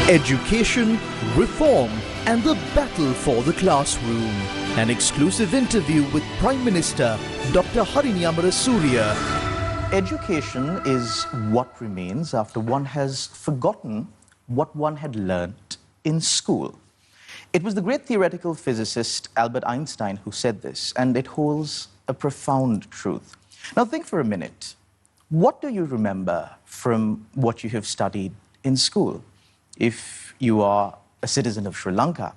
Education, reform, and the battle for the classroom. An exclusive interview with Prime Minister Dr. Radamara Surya. Education is what remains after one has forgotten what one had learnt in school. It was the great theoretical physicist Albert Einstein who said this, and it holds a profound truth. Now think for a minute. What do you remember from what you have studied in school? If you are a citizen of Sri Lanka,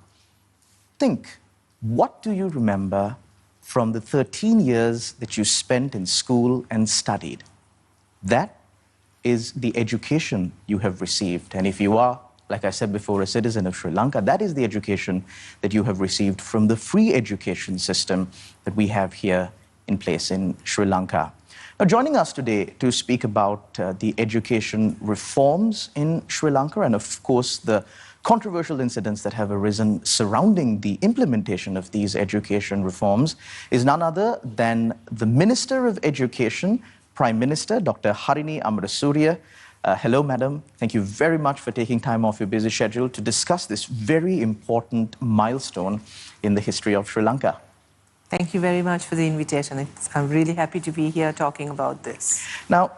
think, what do you remember from the 13 years that you spent in school and studied? That is the education you have received. And if you are, like I said before, a citizen of Sri Lanka, that is the education that you have received from the free education system that we have here in place in Sri Lanka. Now, joining us today to speak about the education reforms in Sri Lanka and, of course, the controversial incidents that have arisen surrounding the implementation of these education reforms is none other than the Minister of Education, Prime Minister Dr. Radamara Surya. Hello, madam. Thank you very much for taking time off your busy schedule to discuss this very important milestone in the history of Sri Lanka. Thank you very much for the invitation. I'm really happy to be here talking about this. Now,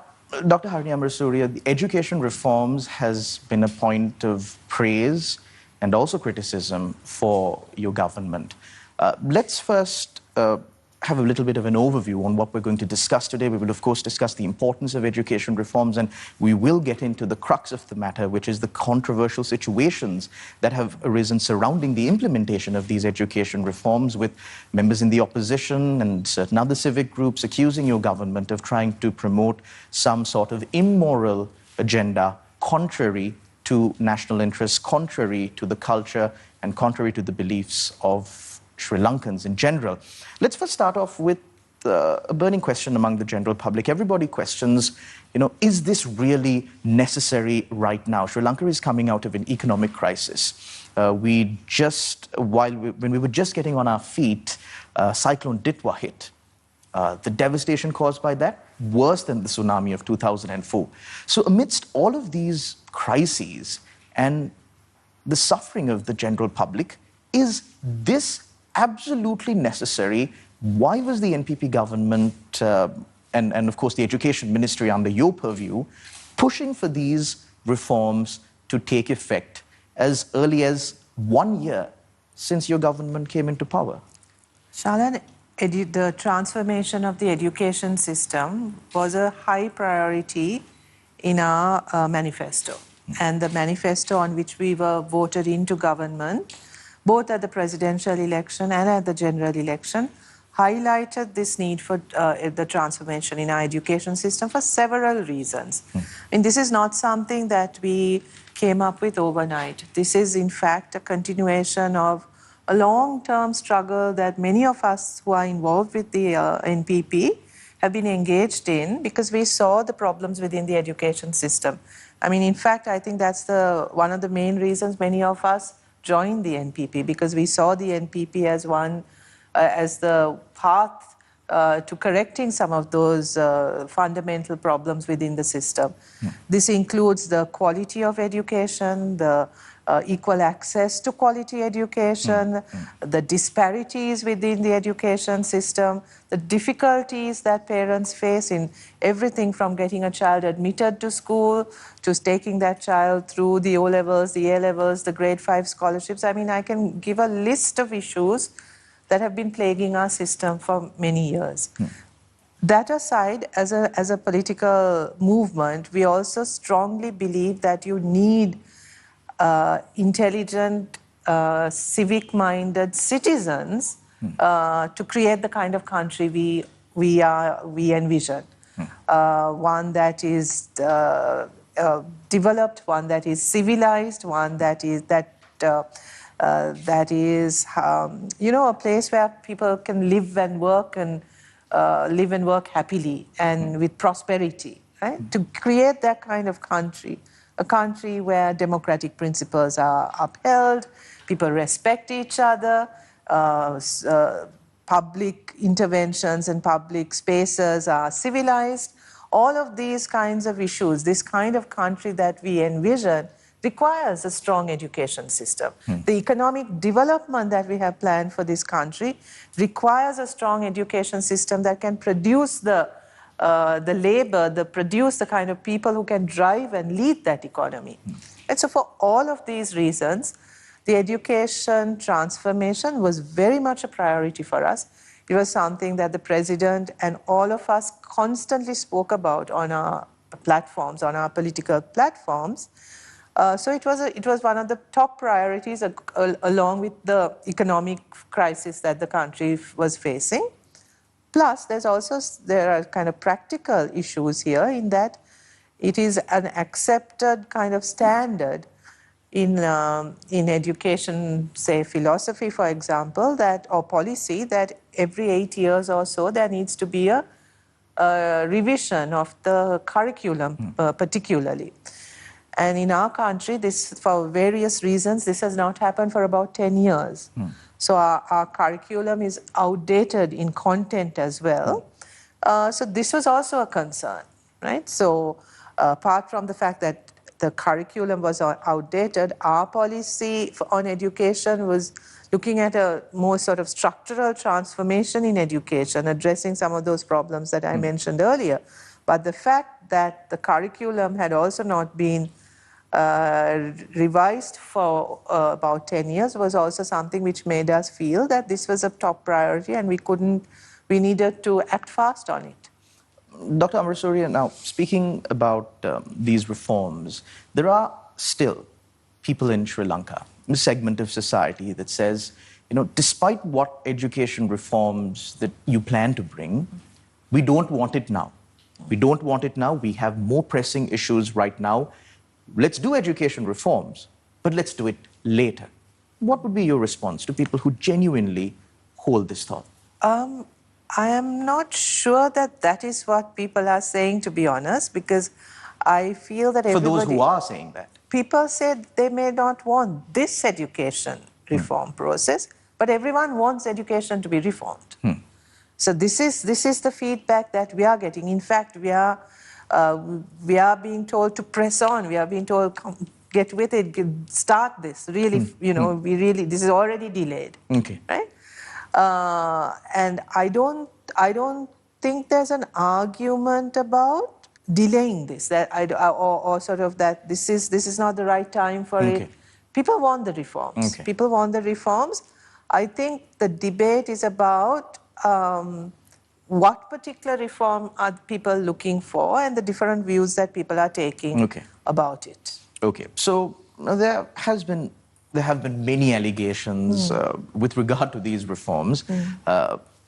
Dr. Radamara Surya, the education reforms has been a point of praise and also criticism for your government. Let's first have a little bit of an overview on what we're going to discuss today. We will, of course, discuss the importance of education reforms, and we will get into the crux of the matter, which is the controversial situations that have arisen surrounding the implementation of these education reforms, with members in the opposition and certain other civic groups accusing your government of trying to promote some sort of immoral agenda contrary to national interests, contrary to the culture, and contrary to the beliefs of Sri Lankans in general. Let's first start off with a burning question among the general public. Everybody questions, is this really necessary right now? Sri Lanka is coming out of an economic crisis. When we were just getting on our feet, Cyclone Ditwa hit. The devastation caused by that, worse than the tsunami of 2004. So amidst all of these crises and the suffering of the general public, is this absolutely necessary? Why was the NPP government and of course the Education Ministry under your purview pushing for these reforms to take effect as early as 1 year since your government came into power? Shalan, the transformation of the education system was a high priority in our manifesto. And the manifesto on which we were voted into government, both at the presidential election and at the general election, highlighted this need for the transformation in our education system for several reasons. And this is not something that we came up with overnight. This is, in fact, a continuation of a long-term struggle that many of us who are involved with the NPP have been engaged in, because we saw the problems within the education system. I mean, in fact, I think that's one of the main reasons many of us joined the NPP, because we saw the NPP as the path to correcting some of those fundamental problems within the system. This includes the quality of education, the equal access to quality education, the disparities within the education system, the difficulties that parents face in everything from getting a child admitted to school to taking that child through the O-levels, the A-levels, the grade 5 scholarships. I mean, I can give a list of issues that have been plaguing our system for many years. That aside, as a political movement, we also strongly believe that you need intelligent, civic-minded citizens to create the kind of country we envision. One that is developed, one that is civilized, one that is a place where people can live and work happily and with prosperity. Right? To create that kind of country, a country where democratic principles are upheld, people respect each other, public interventions and public spaces are civilized. All of these kinds of issues, this kind of country that we envision, requires a strong education system. The economic development that we have planned for this country requires a strong education system that can produce the labor, produce the kind of people who can drive and lead that economy. And so for all of these reasons, the education transformation was very much a priority for us. It was something that the President and all of us constantly spoke about on our platforms, on our political platforms. So it was one of the top priorities along with the economic crisis that the country was facing. Plus, there are kind of practical issues here in that it is an accepted kind of standard in education, say philosophy, for example, or policy, that every 8 years or so there needs to be a revision of the curriculum, particularly. And in our country, for various reasons, this has not happened for about 10 years. So our curriculum is outdated in content as well. So this was also a concern, right? So apart from the fact that the curriculum was outdated, our policy on education was looking at a more sort of structural transformation in education, addressing some of those problems that I mentioned earlier. But the fact that the curriculum had also not been revised for about 10 years was also something which made us feel that this was a top priority and we needed to act fast on it. Dr. Amarasuriya, now speaking about these reforms, there are still people in Sri Lanka, a segment of society that says, despite what education reforms that you plan to bring, we don't want it now. We don't want it now. We have more pressing issues right now. Let's do education reforms, but let's do it later. What would be your response to people who genuinely hold this thought? I am not sure that is what people are saying, to be honest, because I feel that For those who are saying that. People say they may not want this education reform process, but everyone wants education to be reformed. So this is the feedback that we are getting. In fact, we are being told to press on. We are being told, get with it, start this. Really, this is already delayed. Okay. Right? And I don't think there's an argument about delaying this, or sort of that this is not the right time for it. People want the reforms. People want the reforms. I think the debate is about what particular reform are people looking for and the different views that people are taking about it. Okay. So there have been many allegations with regard to these reforms,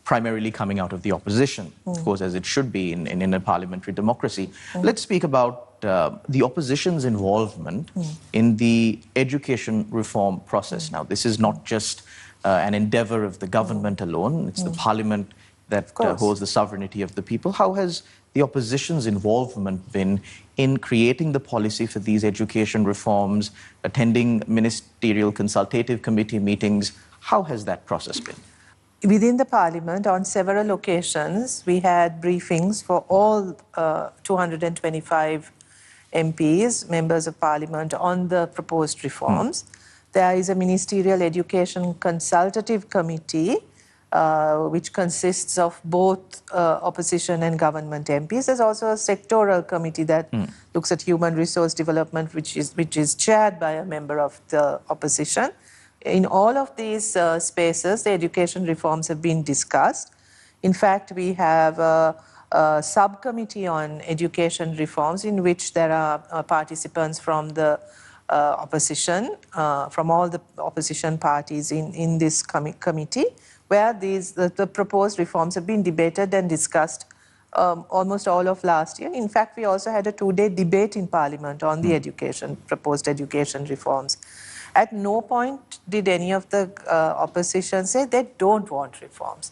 primarily coming out of the opposition, of course, as it should be in a parliamentary democracy. Let's speak about the opposition's involvement in the education reform process. Now, this is not just an endeavor of the government alone. It's the parliament that holds the sovereignty of the people. How has the opposition's involvement been in creating the policy for these education reforms, attending ministerial consultative committee meetings? How has that process been? Within the parliament, on several occasions, we had briefings for all 225 MPs, members of parliament, on the proposed reforms. There is a ministerial education consultative committee which consists of both opposition and government MPs. There's also a sectoral committee that looks at human resource development, which is chaired by a member of the opposition. In all of these spaces, the education reforms have been discussed. In fact, we have a subcommittee on education reforms in which there are participants from the opposition, from all the opposition parties in this committee, where the proposed reforms have been debated and discussed almost all of last year. In fact, we also had a 2-day debate in Parliament on the proposed education reforms. At no point did any of the opposition say they don't want reforms.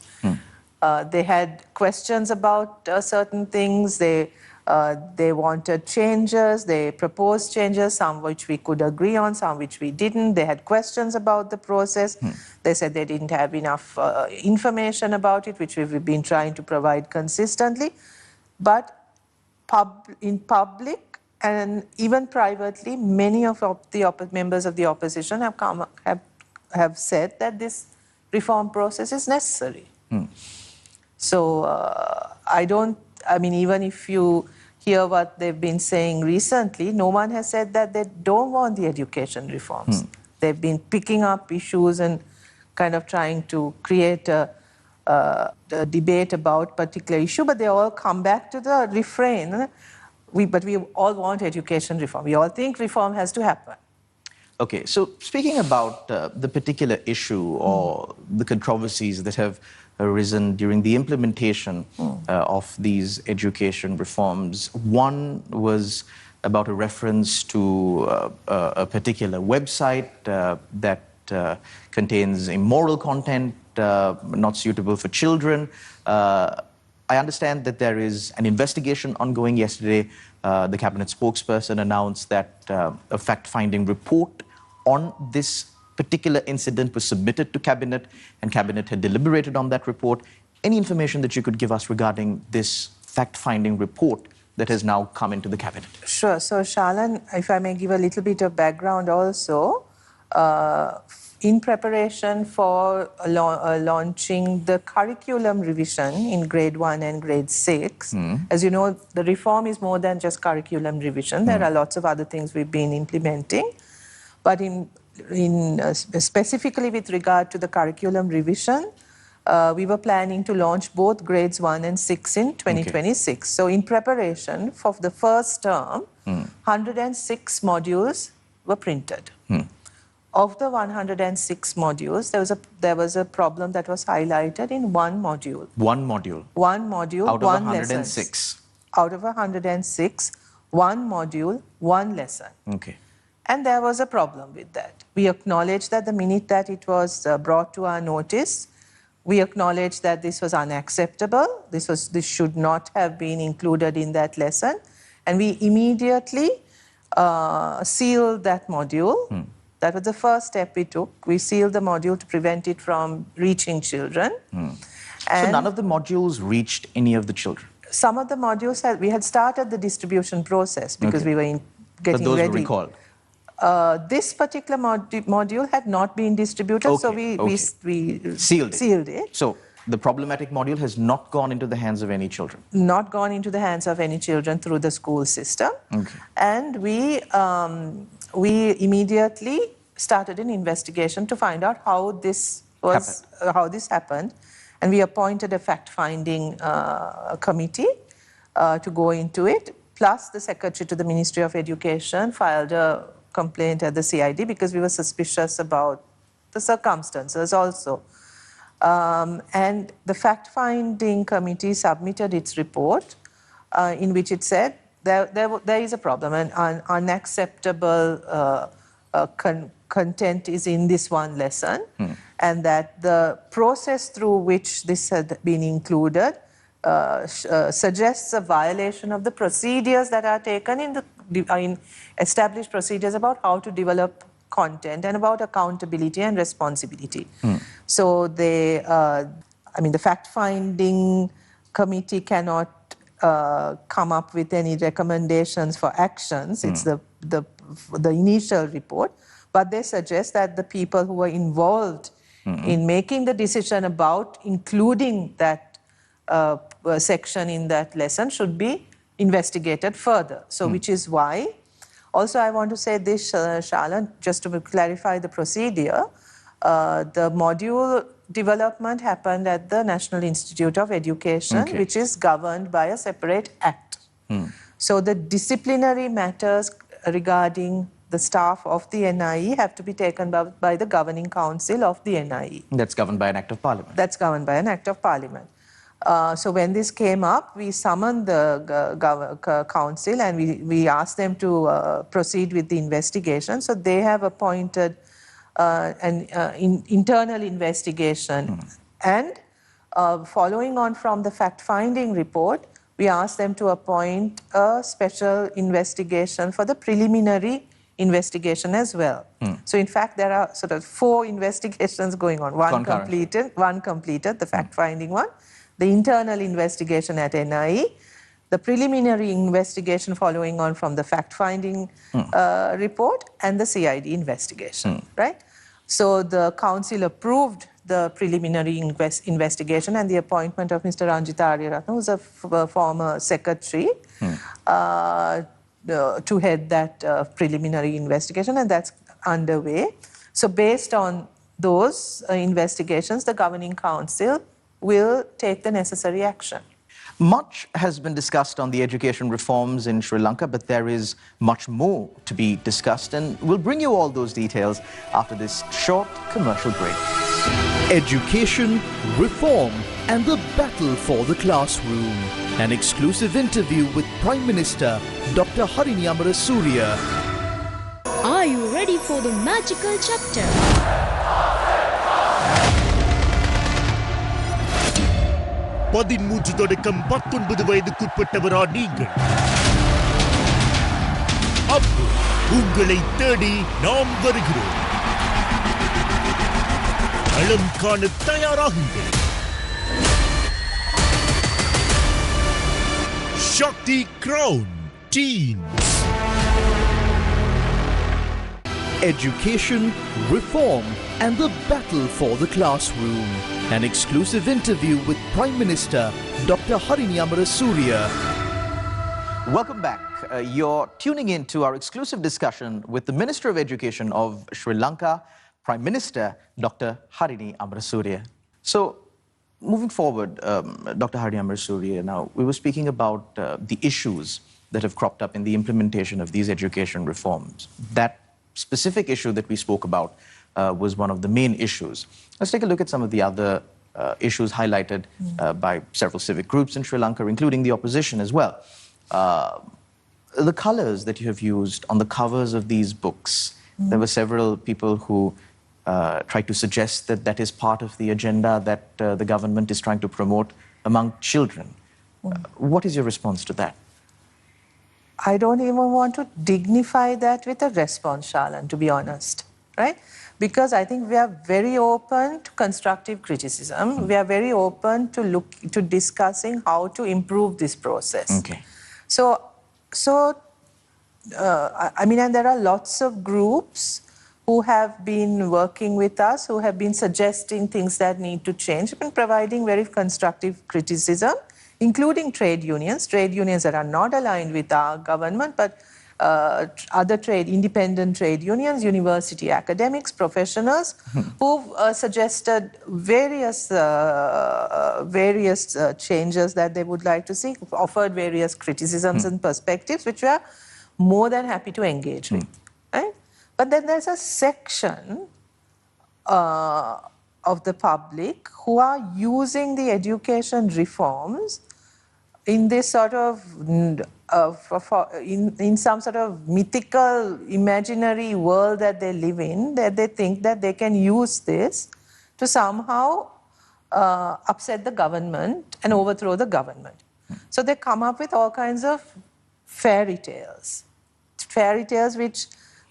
They had questions about certain things. They wanted changes. They proposed changes, some which we could agree on, some which we didn't. They had questions about the process. They said they didn't have enough information about it, which we've been trying to provide consistently. But in public and even privately, many of the members of the opposition have said that this reform process is necessary. So I mean, even if you hear what they've been saying recently, no one has said that they don't want the education reforms. They've been picking up issues and kind of trying to create a debate about particular issue, but they all come back to the refrain, but we all want education reform. We all think reform has to happen. Okay, so speaking about the particular issue or the controversies that have arisen during the implementation of these education reforms, one was about a reference to a particular website that contains immoral content, not suitable for children. I understand that there is an investigation ongoing. Yesterday, the cabinet spokesperson announced that a fact-finding report on this particular incident was submitted to cabinet, and cabinet had deliberated on that report. Any information that you could give us regarding this fact-finding report that has now come into the cabinet? Sure. So, Shalan, if I may give a little bit of background also, in preparation for launching the curriculum revision in grade 1 and grade 6, as you know, the reform is more than just curriculum revision. There are lots of other things we've been implementing. But specifically with regard to the curriculum revision, we were planning to launch both grades 1 and 6 in 2026. Okay. So in preparation for the first term, 106 modules were printed. Of the 106 modules, there was a problem that was highlighted in one module. One module? One module, out one of 106? Lesson. Out of 106, one module, one lesson. Okay. And there was a problem with that. We acknowledged that the minute that it was brought to our notice, we acknowledged that this was unacceptable. This should not have been included in that lesson. And we immediately sealed that module. That was the first step we took. We sealed the module to prevent it from reaching children. So none of the modules reached any of the children? Some of the modules, we had started the distribution process because we were getting ready. But those were recalled? This particular module had not been distributed, so we sealed it. So the problematic module has not gone into the hands of any children? Not gone into the hands of any children through the school system. Okay. And we immediately started an investigation to find out how this happened. And we appointed a fact-finding committee to go into it. Plus, the Secretary to the Ministry of Education filed a complaint at the CID because we were suspicious about the circumstances also. And the fact-finding committee submitted its report in which it said there is a problem, and unacceptable content is in this one lesson, and that the process through which this had been included suggests a violation of the procedures that are taken in established procedures about how to develop content and about accountability and responsibility. So the fact-finding committee cannot come up with any recommendations for actions. It's the initial report, but they suggest that the people who were involved in making the decision about including that section in that lesson should be investigated further. So which is why, also I want to say this, Shalan, just to clarify the procedure, the module development happened at the National Institute of Education, which is governed by a separate act. So the disciplinary matters regarding the staff of the NIE have to be taken by the governing council of the NIE. That's governed by an act of parliament. That's governed by an act of parliament. So when this came up, we summoned the council and we asked them to proceed with the investigation. So they have appointed an internal investigation. And following on from the fact-finding report, we asked them to appoint a special investigation for the preliminary investigation as well. So in fact, there are sort of 4 investigations going on. One completed, the fact-finding one, the internal investigation at NIE, the preliminary investigation following on from the fact-finding report, and the CID investigation, right? So the council approved the preliminary investigation and the appointment of Mr. Ranjitha Ariyaratne, who's a former secretary, to head that preliminary investigation, and that's underway. So based on those investigations, the governing council will take the necessary action. Much has been discussed on the education reforms in Sri Lanka, but there is much more to be discussed, and we'll bring you all those details after this short commercial break. Education, reform and the battle for the classroom. An exclusive interview with Prime Minister Dr. Harini Amarasuriya. Are you ready for the magical chapter? 13 தொடக்கம் 19 வயதுக்குட்பட்டவரா நீங்கள்? அப்போ உங்களை தேடி நாம் வருகிறோம். களம் காண தயாராகுங்கள். Shakti Crown Teens. Education, reform and the battle for the classroom. An exclusive interview with Prime Minister Dr. Harini Amarasuriya. Welcome back. You're tuning in to our exclusive discussion with the Minister of Education of Sri Lanka, Prime Minister Dr. Harini Amarasuriya. So, moving forward, Dr. Harini Amarasuriya, now we were speaking about the issues that have cropped up in the implementation of these education reforms. That specific issue that we spoke about was one of the main issues. Let's take a look at some of the other issues highlighted by several civic groups in Sri Lanka, including the opposition as well. The colors that you have used on the covers of these books, there were several people who tried to suggest that that is part of the agenda that the government is trying to promote among children. What is your response to that? I don't even want to dignify that with a response, Shalan, to be honest, right? Because I think we are very open to constructive criticism. We are very open to discussing how to improve this process. Okay. I mean, and there are lots of groups who have been working with us, who have been suggesting things that need to change, have been providing very constructive criticism, including trade unions that are not aligned with our government, but other independent trade unions, university academics, professionals, who've suggested various changes that they would like to see, offered various criticisms and perspectives, which we are more than happy to engage with. Right? But then there's a section of the public who are using the education reforms in this sort of, in some sort of mythical, imaginary world that they live in, that they think that they can use this to somehow upset the government and overthrow the government. So they come up with all kinds of fairy tales which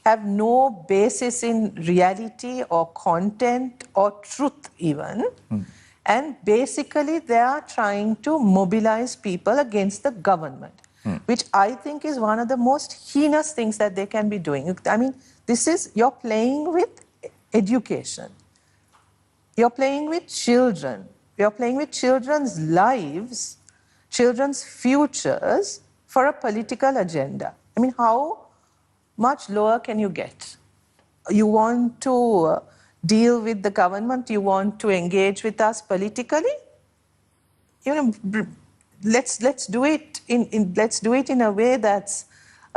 have no basis in reality or content or truth even. And basically they are trying to mobilize people against the government, which I think is one of the most heinous things that they can be doing. I mean, you're playing with education. You're playing with children. You're playing with children's lives, children's futures for a political agenda. I mean, how much lower can you get? You want to deal with the government, you want to engage with us politically? You know, let's do it in a way that's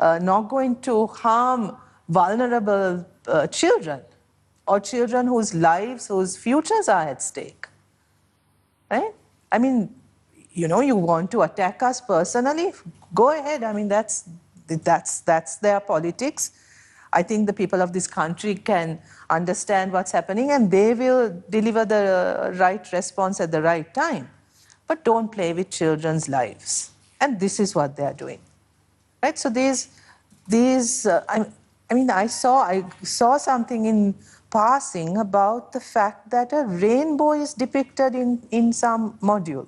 not going to harm vulnerable children or children whose lives, whose futures are at stake. Right? I mean, you know, you want to attack us personally, go ahead. I mean, that's their politics. I think the people of this country can understand what's happening and they will deliver the right response at the right time. But don't play with children's lives. And this is what they are doing. Right? So I saw something in passing about the fact that a rainbow is depicted in some module.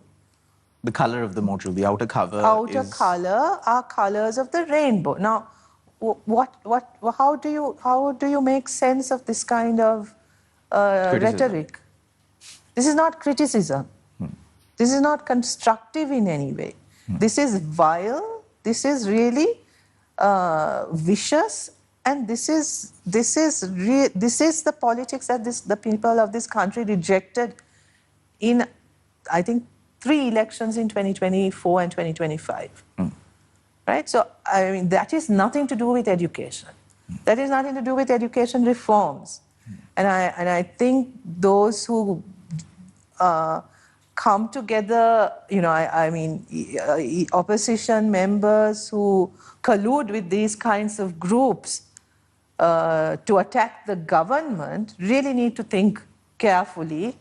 the color of the module, the outer cover outer is... color are colors of the rainbow. Now, how do you make sense of this kind of rhetoric? This is not criticism. This is not constructive in any way. This is vile. This is really vicious, and this is the politics that the people of this country rejected in, I think, 3 elections in 2024 and 2025. Right? So, I mean, that is nothing to do with education. That is nothing to do with education reforms. And I think those who come together, you know, I mean, opposition members who collude with these kinds of groups to attack the government really need to think carefully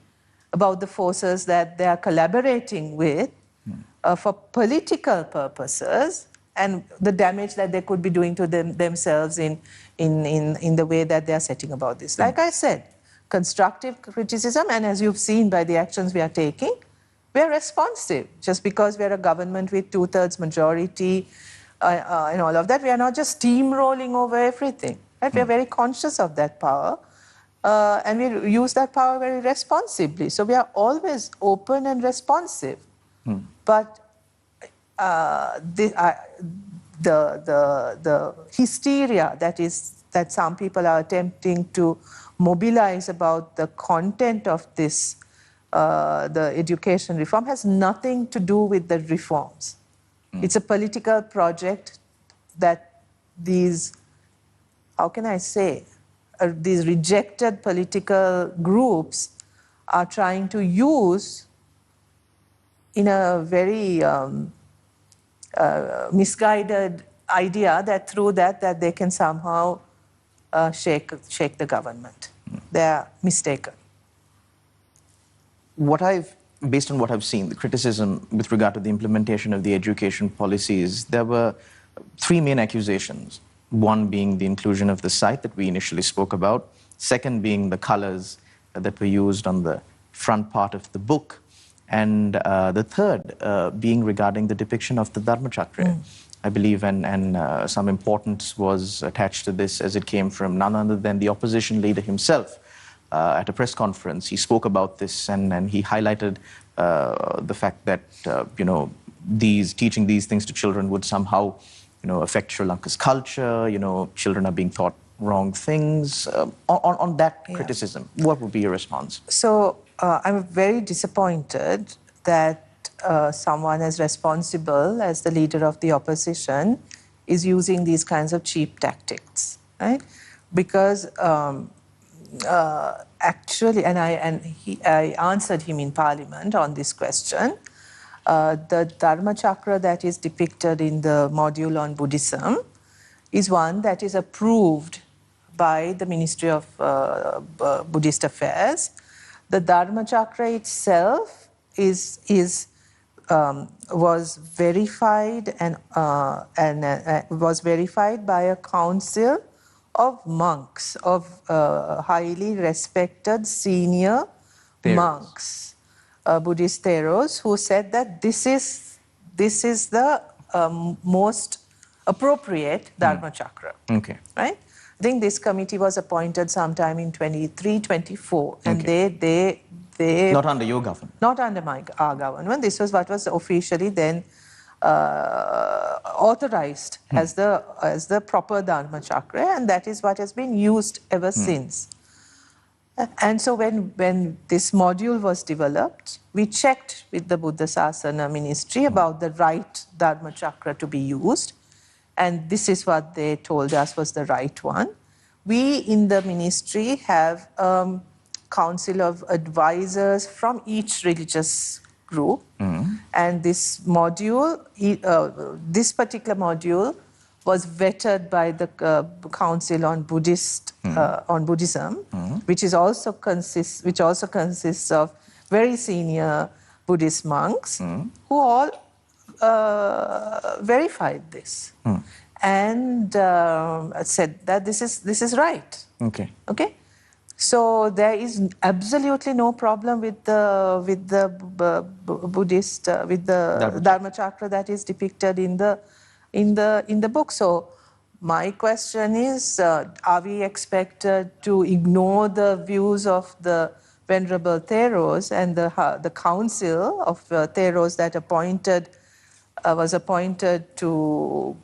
about the forces that they are collaborating with for political purposes, and the damage that they could be doing to themselves in the way that they are setting about this. Like I said, constructive criticism, and as you've seen by the actions we are taking, we are responsive. Just because we are a government with 2/3 majority and all of that, we are not just steamrolling over everything. Right? We are very conscious of that power, and we use that power very responsibly. So we are always open and responsive. But the hysteria that some people are attempting to mobilize about the content of this, the education reform, has nothing to do with the reforms. It's a political project that these, how can I say, these rejected political groups are trying to use in a very misguided idea that through that they can somehow shake the government. They are mistaken. Based on what I've seen, the criticism with regard to the implementation of the education policies, there were 3 main accusations. One being the inclusion of the site that we initially spoke about. Second being the colors that were used on the front part of the book. And the third being regarding the depiction of the Dharma Chakra, I believe, and some importance was attached to this as it came from none other than the opposition leader himself. At a press conference, he spoke about this, and he highlighted the fact that teaching these things to children would somehow affect Sri Lanka's culture. Children are being taught wrong things. On that criticism, what would be your response? So I'm very disappointed that someone as responsible as the leader of the opposition is using these kinds of cheap tactics, right? Because actually, I answered him in Parliament on this question. The Dharma Chakra that is depicted in the module on Buddhism is one that is approved by the Ministry of Buddhist Affairs. The Dharma Chakra itself was verified was verified by a council of monks, of highly respected senior monks, Buddhist theros, who said that this is the most appropriate Dharma Chakra. Okay. Right? I think this committee was appointed sometime in 23-24, and they not under your government. Not under our government. This was what was officially then authorized as the proper Dharma Chakra, and that is what has been used ever since. And so when this module was developed, we checked with the Buddha Sasana Ministry about the right Dharma Chakra to be used, and this is what they told us was the right one. We in the ministry have a council of advisors from each religious group, and this module, this particular module, was vetted by the Council on Buddhism, which also consists of very senior Buddhist monks who all verified this and said that this is right. Okay. Okay. So there is absolutely no problem with the Buddhist with the Dharma Chakra that is depicted in the book. So my question is, are we expected to ignore the views of the Venerable Theros and the council of Theros that was appointed to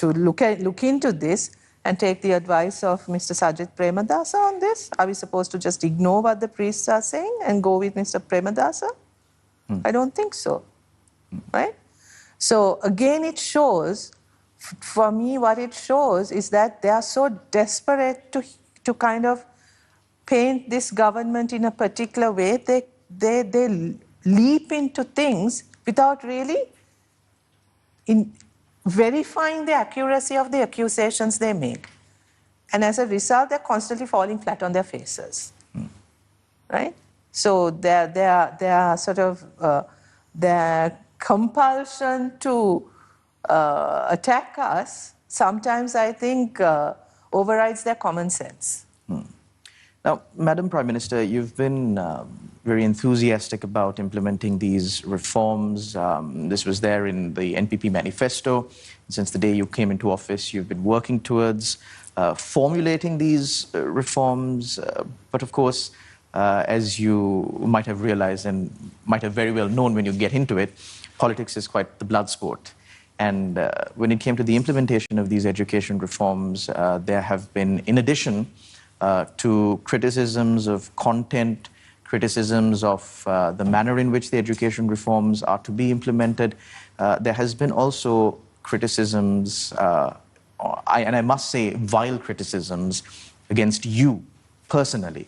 look into this and take the advice of Mr. Sajid Premadasa on this? Are we supposed to just ignore what the priests are saying and go with Mr. Premadasa? I don't think so, right? So again, it shows, for me, what it shows is that they are so desperate to kind of paint this government in a particular way. They leap into things without really verifying the accuracy of the accusations they make. And as a result, they're constantly falling flat on their faces, right? So their sort of, their compulsion to attack us sometimes, I think, overrides their common sense. Now, Madam Prime Minister, you've been very enthusiastic about implementing these reforms. This was there in the NPP manifesto. Since the day you came into office, you've been working towards formulating these reforms. But of course, as you might have realized and might have very well known when you get into it, politics is quite the blood sport. And when it came to the implementation of these education reforms, there have been, in addition to criticisms of content, criticisms of the manner in which the education reforms are to be implemented, there has been also criticisms, and I must say vile criticisms, against you personally.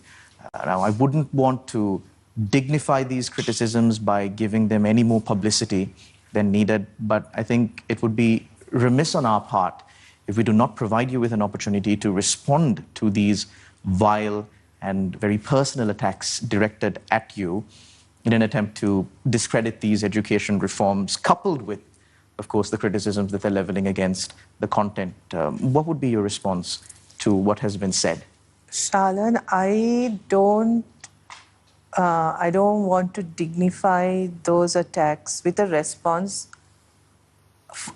Now, I wouldn't want to dignify these criticisms by giving them any more publicity than needed, but I think it would be remiss on our part if we do not provide you with an opportunity to respond to these vile and very personal attacks directed at you in an attempt to discredit these education reforms, coupled with, of course, the criticisms that they're leveling against the content. What would be your response to what has been said? Shalan, I don't want to dignify those attacks with a response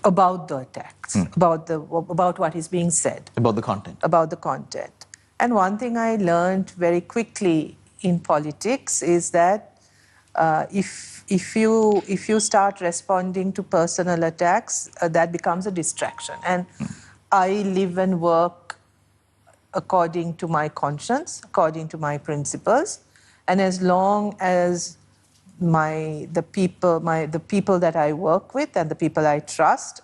about the attacks, about what is being said. About the content. About the content. And one thing I learned very quickly in politics is that if you start responding to personal attacks, that becomes a distraction. And I live and work according to my conscience, according to my principles. And as long as the people that I work with and the people I trust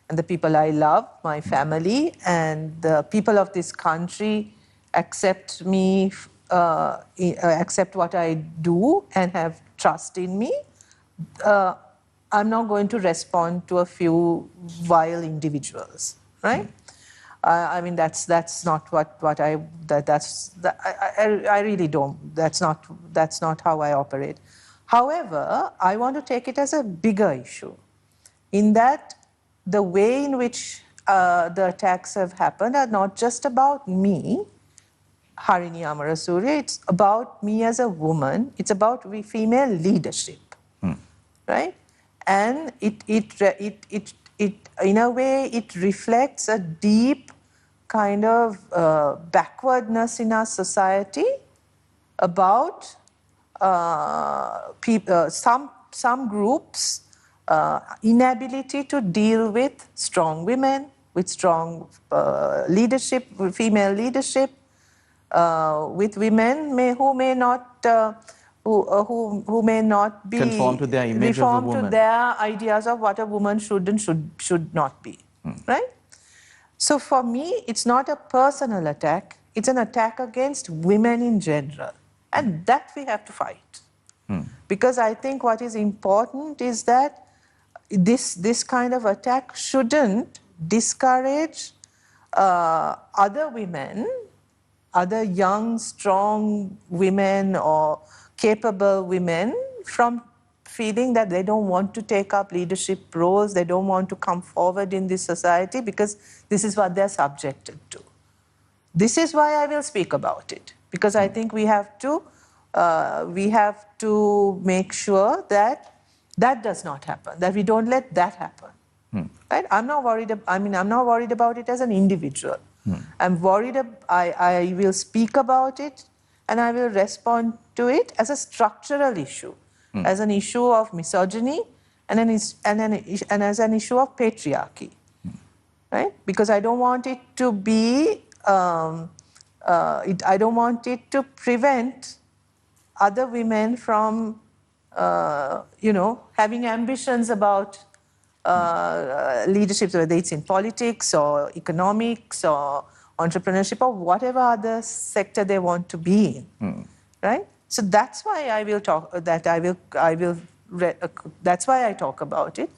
and the people I love, my family and the people of this country accept me, accept what I do and have trust in me, I'm not going to respond to a few vile individuals, right? I mean, that's not what I really don't. That's not how I operate. However, I want to take it as a bigger issue, in that the way in which the attacks have happened are not just about me, Harini Amarasuriya. It's about me as a woman. It's about female leadership, right? And it in a way it reflects a deep kind of backwardness in our society about some groups' inability to deal with strong women, with strong leadership, female leadership, with women who may not be conform to their image of a woman, to their ideas of what a woman should and should not be, right? So for me, it's not a personal attack; it's an attack against women in general, and that we have to fight. Because I think what is important is that this kind of attack shouldn't discourage other women, other young, strong women or capable women from feeling that they don't want to take up leadership roles, they don't want to come forward in this society because this is what they're subjected to. This is why I will speak about it, because I think we have to make sure that that does not happen, that we don't let that happen. Right? I'm not worried about it as an individual. I'm worried, I will speak about it and I will respond to it as a structural issue, as an issue of misogyny and as an issue of patriarchy. Right? Because I don't want it to be, I don't want it to prevent other women from, having ambitions about leadership, whether it's in politics or economics or entrepreneurship or whatever other sector they want to be in, right? So that's why I will talk. That's why I talk about it,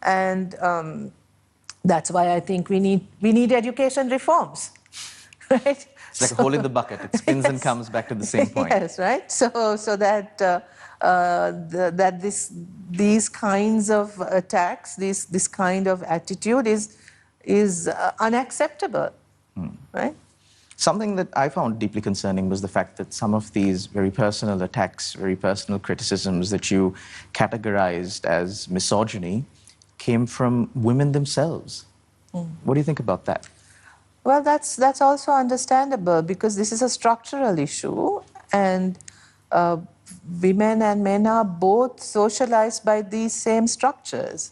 and that's why I think we need education reforms, right? It's like a hole in the bucket. It spins and comes back to the same point. Yes, right. So that these kinds of attacks, this kind of attitude is unacceptable, right? Something that I found deeply concerning was the fact that some of these very personal attacks, very personal criticisms that you categorized as misogyny came from women themselves. What do you think about that? Well, that's also understandable because this is a structural issue, and women and men are both socialized by these same structures,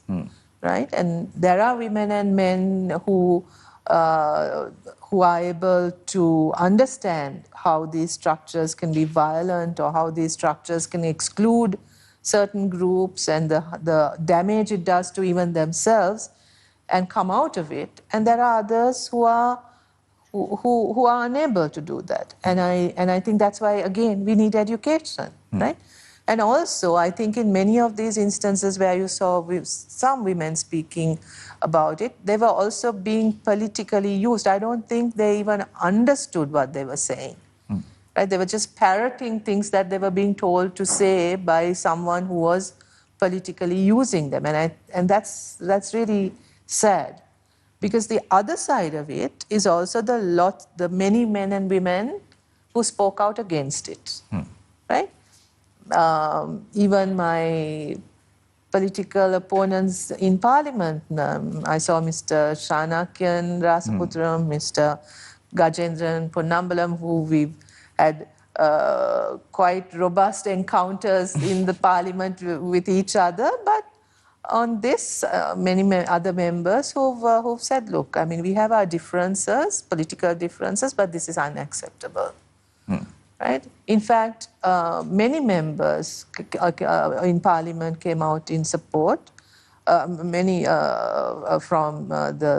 right? And there are women and men who are able to understand how these structures can be violent or how these structures can exclude certain groups and the damage it does to even themselves and come out of it. And there are others who are unable to do that. And I think that's why, again, we need education, right? And also, I think in many of these instances where you saw some women speaking about it, they were also being politically used. I don't think they even understood what they were saying. Right? They were just parroting things that they were being told to say by someone who was politically using them. And that's really sad. Because the other side of it is also the many men and women who spoke out against it, right? Even my political opponents in parliament, I saw Mr. Shanakyan Rasaputram, Mr. Gajendran Ponnambalam, who we've had quite robust encounters in the parliament with each other, but on this, many other members who've said, look, I mean, we have our differences, political differences, but this is unacceptable, right? In fact, many members in parliament came out in support, many from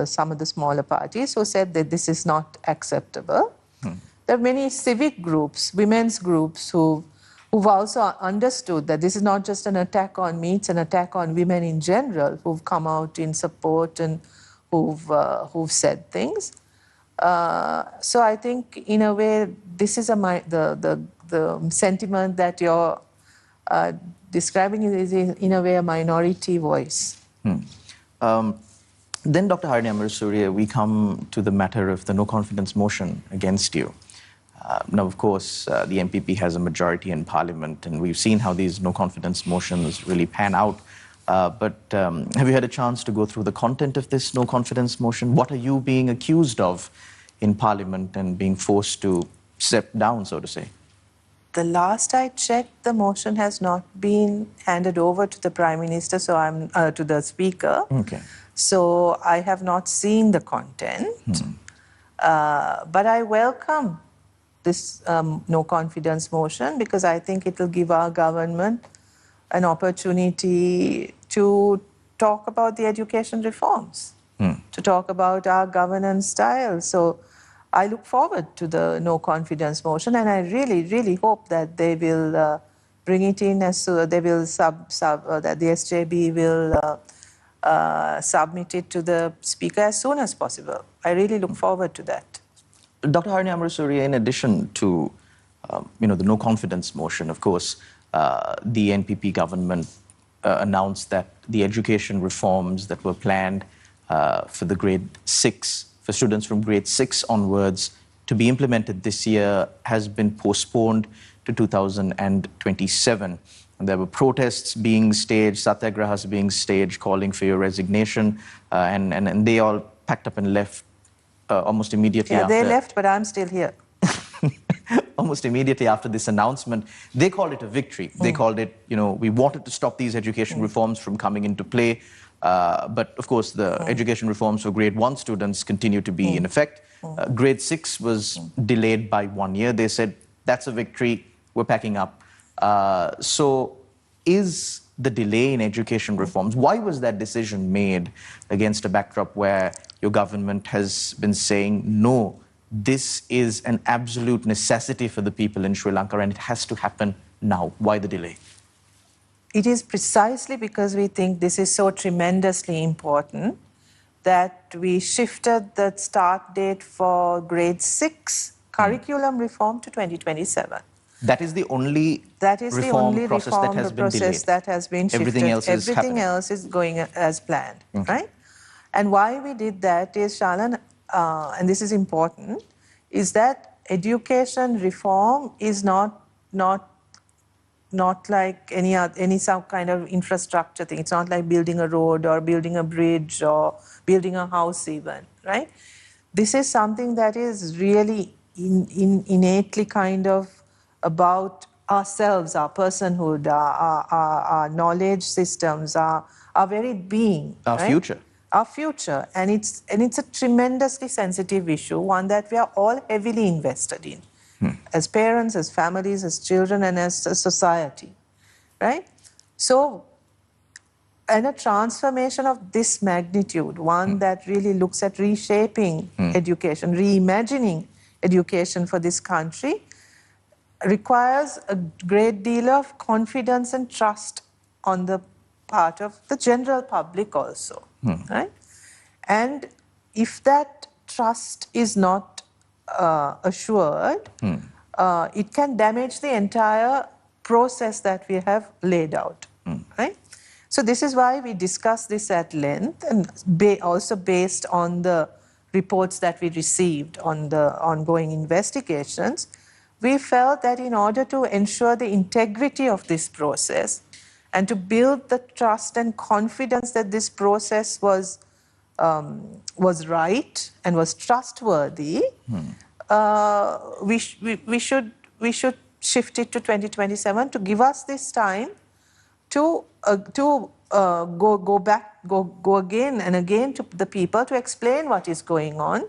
some of the smaller parties who said that this is not acceptable. There are many civic groups, women's groups who've also understood that this is not just an attack on me, it's an attack on women in general who've come out in support and who've said things. So I think, in a way, this is the sentiment that you're describing is in a way a minority voice. Then, Dr. Harini Amarasuriya, we come to the matter of the no confidence motion against you. Now, of course, the MPP has a majority in Parliament, and we've seen how these no-confidence motions really pan out. But have you had a chance to go through the content of this no-confidence motion? What are you being accused of in Parliament and being forced to step down, so to say? The last I checked, the motion has not been handed over to the Prime Minister, so I'm to the Speaker. Okay. So I have not seen the content. But I welcome this no-confidence motion because I think it will give our government an opportunity to talk about the education reforms, to talk about our governance style. So I look forward to the no-confidence motion, and I really, really hope that they will bring it in as soon they will that the SJB will submit it to the Speaker as soon as possible. I really look forward to that. Dr. Harini Amarasuriya, in addition to the no confidence motion, of course, the NPP government announced that the education reforms that were planned for the grade 6, for students from grade 6 onwards to be implemented this year has been postponed to 2027. And there were protests being staged, satyagrahas being staged, calling for your resignation, and they all packed up and left almost immediately after. Yeah, they left, but I'm still here. Almost immediately after this announcement. They called it a victory. They called it, we wanted to stop these education reforms from coming into play. But of course, the education reforms for grade 1 students continue to be in effect. Grade 6 was delayed by 1 year. They said, that's a victory, we're packing up. So is the delay in education reforms, why was that decision made against a backdrop where your government has been saying, no, this is an absolute necessity for the people in Sri Lanka and it has to happen now? Why the delay? It is precisely because we think this is so tremendously important that we shifted the start date for grade 6 curriculum reform to 2027. That is the only reform process that has been delayed. That has been shifted. Everything else is going as planned, right? And why we did that is, Shalan, and this is important, is that education reform is not like any some kind of infrastructure thing. It's not like building a road or building a bridge or building a house even, right? This is something that is really innately kind of about ourselves, our personhood, our knowledge systems, our very being. Our future. Our future. And it's a tremendously sensitive issue, one that we are all heavily invested in. As parents, as families, as children, and as a society, right? So, and a transformation of this magnitude, one that really looks at reshaping education, reimagining education for this country, requires a great deal of confidence and trust on the part of the general public also, right? And if that trust is not assured, it can damage the entire process that we have laid out, right? So this is why we discussed this at length, and also based on the reports that we received on the ongoing investigations, we felt that in order to ensure the integrity of this process and to build the trust and confidence that this process was right and was trustworthy, we should shift it to 2027 to give us this time to go again and again to the people to explain what is going on,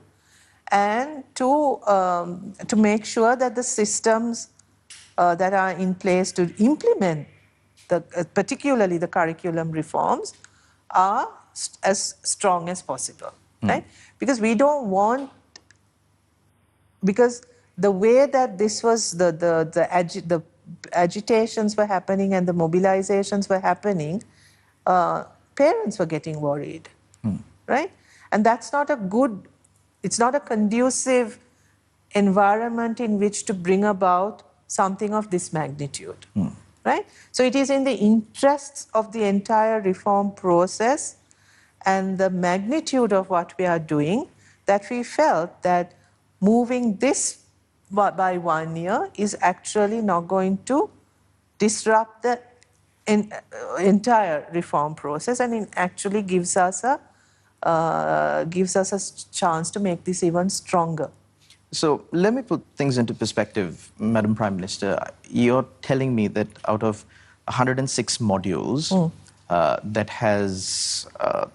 and to make sure that the systems that are in place to implement particularly the curriculum reforms are as strong as possible, right? Because we don't want, because the way that this was, the agitations were happening and the mobilizations were happening, parents were getting worried, right? And that's not a good, it's not a conducive environment in which to bring about something of this magnitude, right? So it is in the interests of the entire reform process and the magnitude of what we are doing that we felt that moving this by 1 year is actually not going to disrupt the entire reform process, and it actually gives us a chance to make this even stronger. So let me put things into perspective, Madam Prime Minister. You're telling me that out of 106 modules that has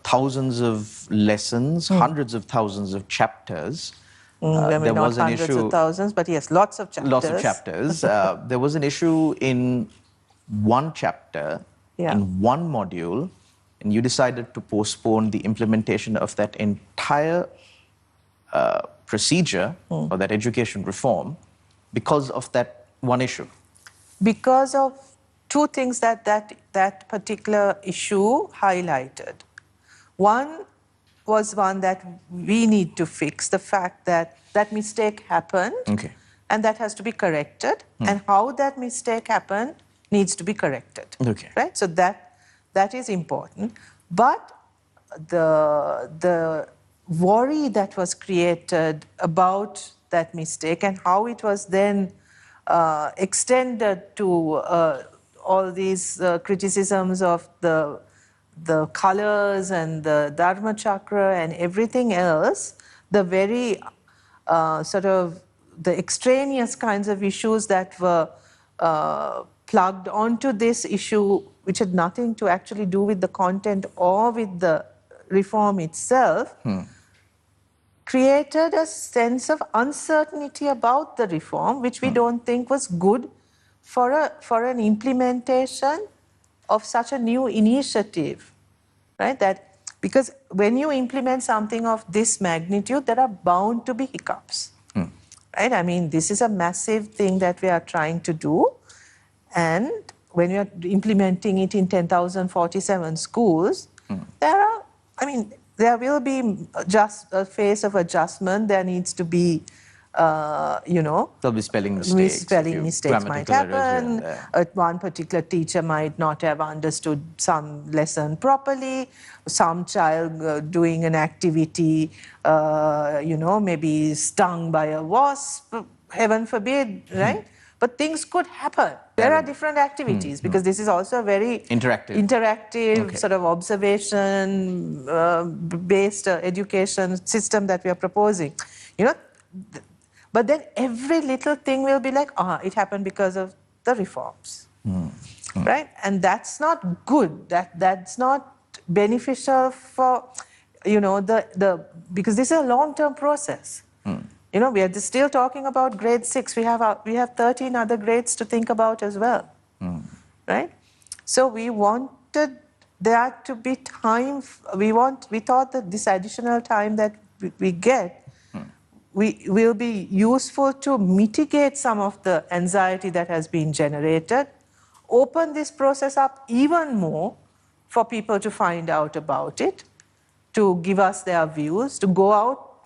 thousands of lessons, hundreds of thousands of chapters, there was an issue. Hundreds of thousands, but yes, lots of chapters. Lots of chapters. There was an issue in one chapter, in one module, and you decided to postpone the implementation of that entire procedure or that education reform because of that one issue. Because of two things that particular issue highlighted. One was one that we need to fix, the fact that that mistake happened, and that has to be corrected, and how that mistake happened needs to be corrected, right? So that is important. But the worry that was created about that mistake and how it was then extended to all these criticisms of the colors and the Dharma chakra and everything else, the very sort of the extraneous kinds of issues that were plugged onto this issue, which had nothing to actually do with the content or with the reform itself, created a sense of uncertainty about the reform, which we don't think was good for an implementation of such a new initiative, right? That because when you implement something of this magnitude, there are bound to be hiccups, right? I mean, this is a massive thing that we are trying to do, and when you are implementing it in 10,047 schools, there will be just a phase of adjustment. There needs to be, there'll be spelling mistakes. Spelling mistakes might happen. One particular teacher might not have understood some lesson properly. Some child doing an activity, maybe stung by a wasp, heaven forbid, right? But things could happen. There are different activities because this is also a very interactive sort of observation-based education system that we are proposing. But then every little thing will be like, it happened because of the reforms, right? And that's not good. That's not beneficial for, because this is a long-term process. We are still talking about grade 6. We have 13 other grades to think about as well, right? So we wanted there to be time. We thought that this additional time that we get will be useful to mitigate some of the anxiety that has been generated, open this process up even more for people to find out about it, to give us their views,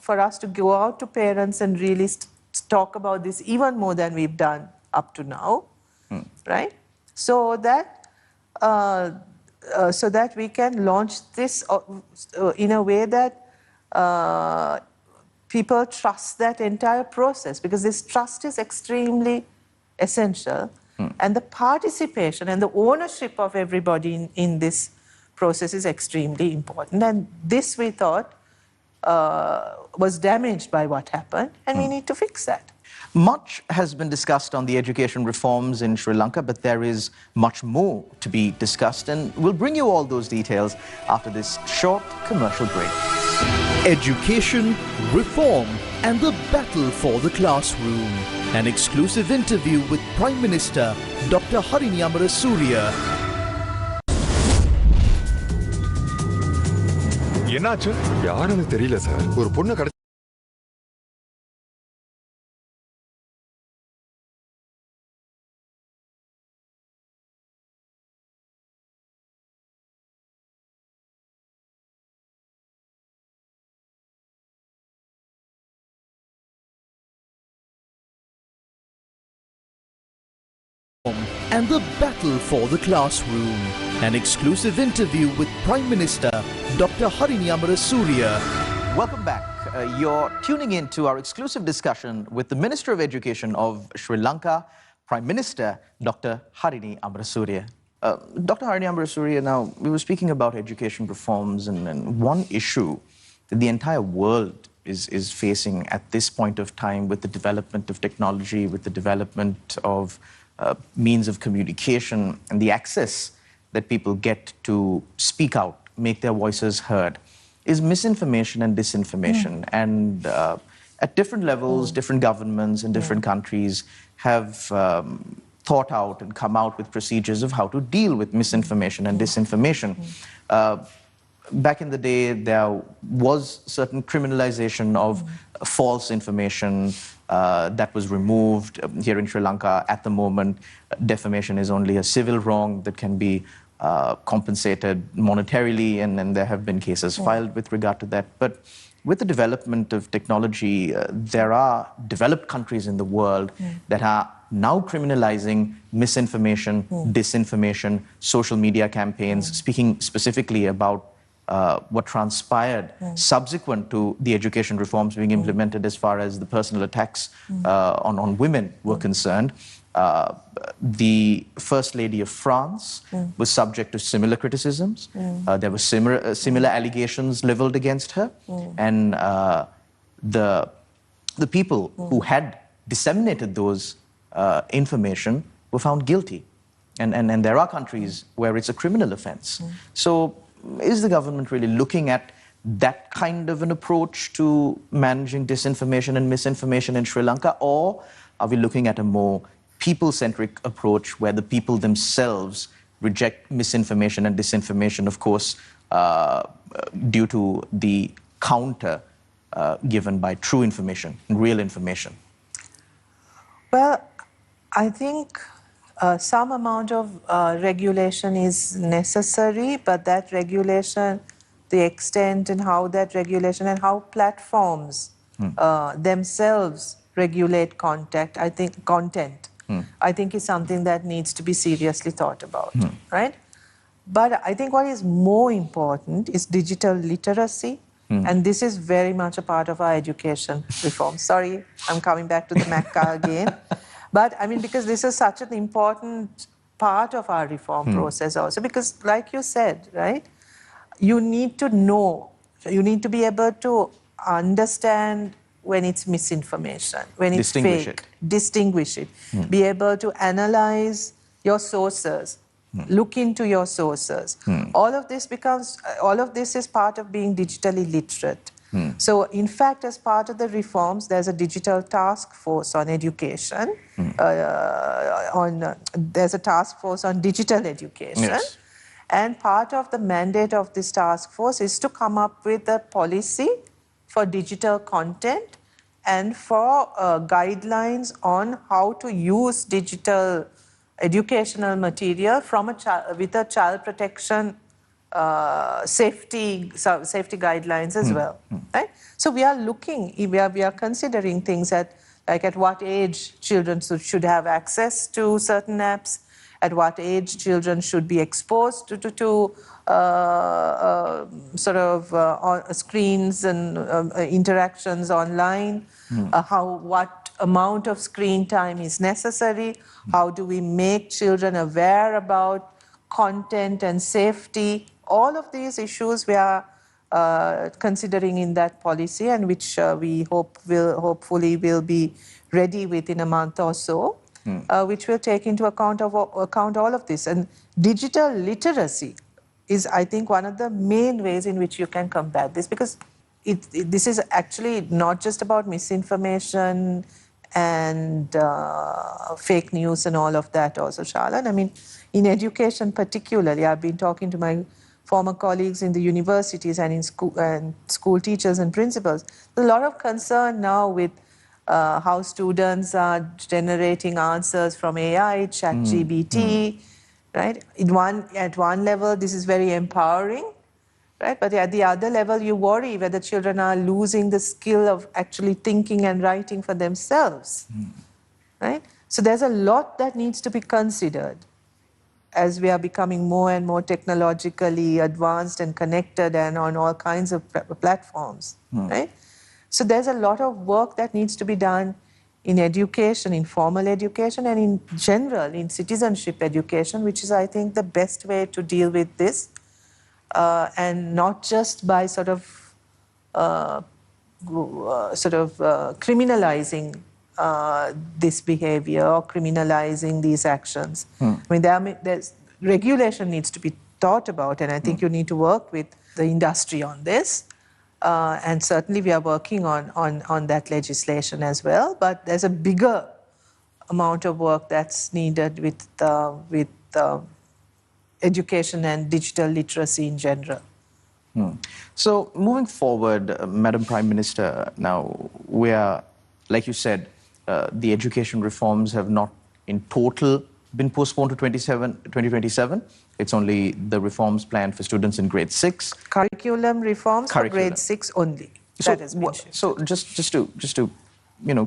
for us to go out to parents and really talk about this even more than we've done up to now, right? So that we can launch this in a way that people trust that entire process, because this trust is extremely essential, and the participation and the ownership of everybody in this process is extremely important. And this, we thought, was damaged by what happened, and we need to fix that. Much has been discussed on the education reforms in Sri Lanka, but there is much more to be discussed, and we'll bring you all those details after this short commercial break. Education, reform, and the battle for the classroom. An exclusive interview with Prime Minister Dr. Harini Amarasuriya. என்னாச்சு யாருன்னு தெரியல sir. ஒரு பொண்ணு and the battle for the classroom. An exclusive interview with Prime Minister Dr. Harini Amarasuriya. Welcome back. You're tuning in to our exclusive discussion with the Minister of Education of Sri Lanka, Prime Minister Dr. Harini Amarasuriya. Dr. Harini Amarasuriya, now we were speaking about education reforms, and one issue that the entire world is facing at this point of time, with the development of technology, with the development of means of communication and the access that people get to speak out, make their voices heard, is misinformation and disinformation. And at different levels, different governments in different countries have thought out and come out with procedures of how to deal with misinformation and disinformation. Back in the day, there was certain criminalization of false information that was removed. Here in Sri Lanka, at the moment, defamation is only a civil wrong that can be compensated monetarily, and there have been cases filed with regard to that. But with the development of technology, there are developed countries in the world that are now criminalizing misinformation, disinformation, social media campaigns, speaking specifically about what transpired subsequent to the education reforms being implemented as far as the personal attacks on women were concerned. The First Lady of France was subject to similar criticisms. There were similar allegations leveled against her. And the people who had disseminated those information were found guilty. And there are countries where it's a criminal offense. So is the government really looking at that kind of an approach to managing disinformation and misinformation in Sri Lanka? Or are we looking at a more people-centric approach where the people themselves reject misinformation and disinformation, of course, due to the counter given by true information, real information? Well, I think some amount of regulation is necessary, but that regulation, the extent and how that regulation and how platforms themselves regulate content, I think is something that needs to be seriously thought about, right? But I think what is more important is digital literacy, and this is very much a part of our education reform. Sorry, I'm coming back to the Mecca again. But I mean, because this is such an important part of our reform process also, because like you said, right, you need to know, you need to be able to understand when it's misinformation, when it's fake, distinguish it, be able to analyze your sources, look into your sources. All of this is part of being digitally literate. So, in fact, as part of the reforms, there's a digital task force on education. There's a task force on digital education. Yes. And part of the mandate of this task force is to come up with a policy for digital content and for guidelines on how to use digital educational material from with a child protection safety guidelines as well, right? So we are looking, we are considering things like at what age children should have access to certain apps, at what age children should be exposed to screens and interactions online, what amount of screen time is necessary, how do we make children aware about content and safety. All of these issues we are considering in that policy, and which we hopefully will be ready within a month or so, which will take into account all of this. And digital literacy is, I think, one of the main ways in which you can combat this, because this is actually not just about misinformation and fake news and all of that also, Charlotte. I mean, in education particularly, I've been talking to my former colleagues in the universities and in school teachers and principals. There's a lot of concern now with how students are generating answers from AI, ChatGPT, right? At one level, this is very empowering, right? But at the other level, you worry whether children are losing the skill of actually thinking and writing for themselves, right? So there's a lot that needs to be considered as we are becoming more and more technologically advanced and connected and on all kinds of platforms, right? So there's a lot of work that needs to be done in education, in formal education, and in general, in citizenship education, which is, I think, the best way to deal with this, and not just by criminalizing this behavior or criminalizing these actions. I mean, there's regulation needs to be thought about, and I think you need to work with the industry on this. And certainly we are working on that legislation as well. But there's a bigger amount of work that's needed with education and digital literacy in general. So moving forward, Madam Prime Minister, now we are, like you said, the education reforms have not in total been postponed to 2027. It's only the reforms planned for students in grade 6. Curriculum reforms for grade 6 only. That has been shifted. So just to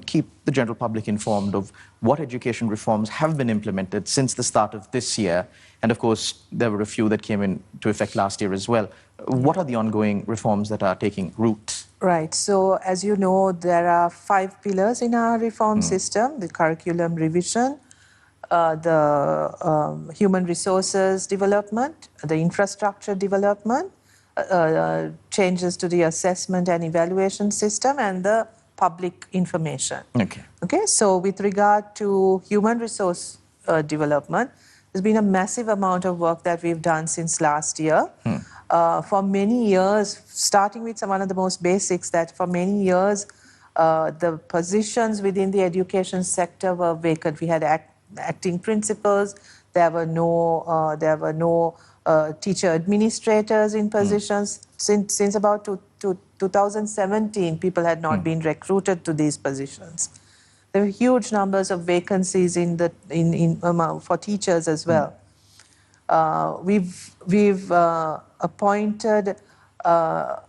keep the general public informed of what education reforms have been implemented since the start of this year. And of course, there were a few that came into effect last year as well. What are the ongoing reforms that are taking root? Right. So, as you know, there are 5 pillars in our reform system: the curriculum revision, the human resources development, the infrastructure development, changes to the assessment and evaluation system, and the public information. Okay. So, with regard to human resource development, there's been a massive amount of work that we've done since last year. For many years, starting with one of the most basics, that for many years, the positions within the education sector were vacant. We had acting principals. There were no teacher administrators in positions. Since about 2017, people had not been recruited to these positions. There were huge numbers of vacancies for teachers as well. We've appointed about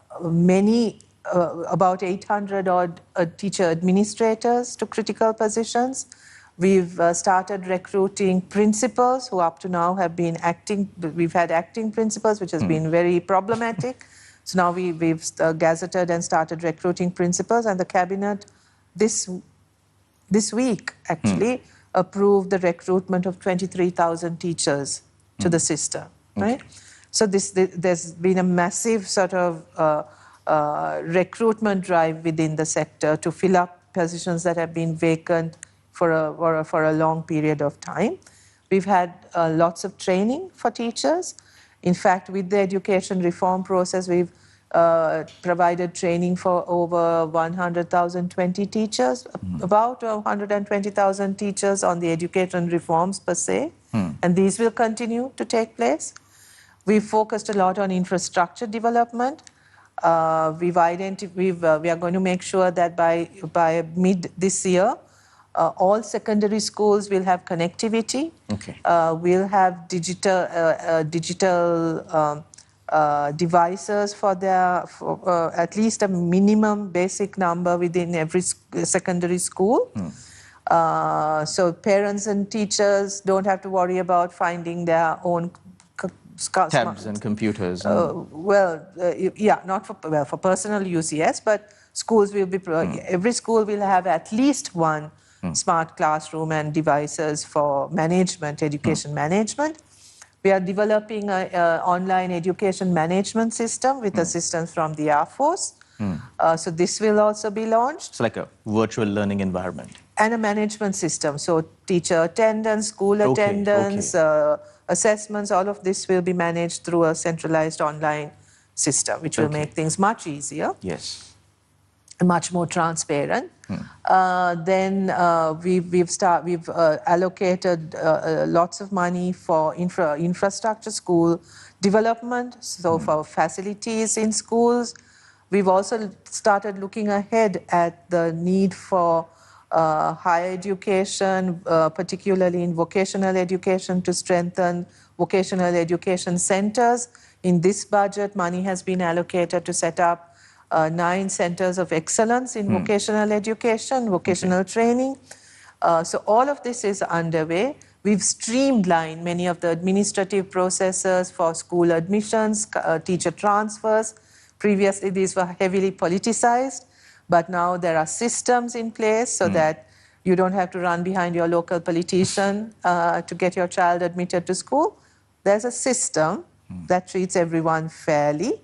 800 odd teacher administrators to critical positions. We've started recruiting principals who up to now have been acting. We've had acting principals, which has been very problematic. So now we've gazetted and started recruiting principals, and the cabinet this week actually approved the recruitment of 23,000 teachers to the system, right? So there's been a massive sort of recruitment drive within the sector to fill up positions that have been vacant for a long period of time. We've had lots of training for teachers. In fact, with the education reform process, we've provided training for over 120 teachers, about 120,000 teachers on the education reforms per se, and these will continue to take place. We've focused a lot on infrastructure development. We are going to make sure that by mid this year, all secondary schools will have connectivity. We'll have digital devices for at least a minimum basic number within every secondary school. So parents and teachers don't have to worry about finding their own tabs and computers. Not for personal use, yes, but schools will be every school will have at least one smart classroom and devices for management, education management. We are developing an online education management system with assistance from the Air Force. So this will also be launched. It's like a virtual learning environment. And a management system. So teacher attendance, school attendance, assessments, all of this will be managed through a centralized online system, which will make things much easier. Yes. And much more transparent. Then we've allocated lots of money for infrastructure, school development, so for facilities in schools. We've also started looking ahead at the need for higher education, particularly in vocational education, to strengthen vocational education centers. In this budget, money has been allocated to set up 9 centers of excellence in vocational education, vocational training. So all of this is underway. We've streamlined many of the administrative processes for school admissions, teacher transfers. Previously, these were heavily politicized, but now there are systems in place so that you don't have to run behind your local politician to get your child admitted to school. There's a system that treats everyone fairly.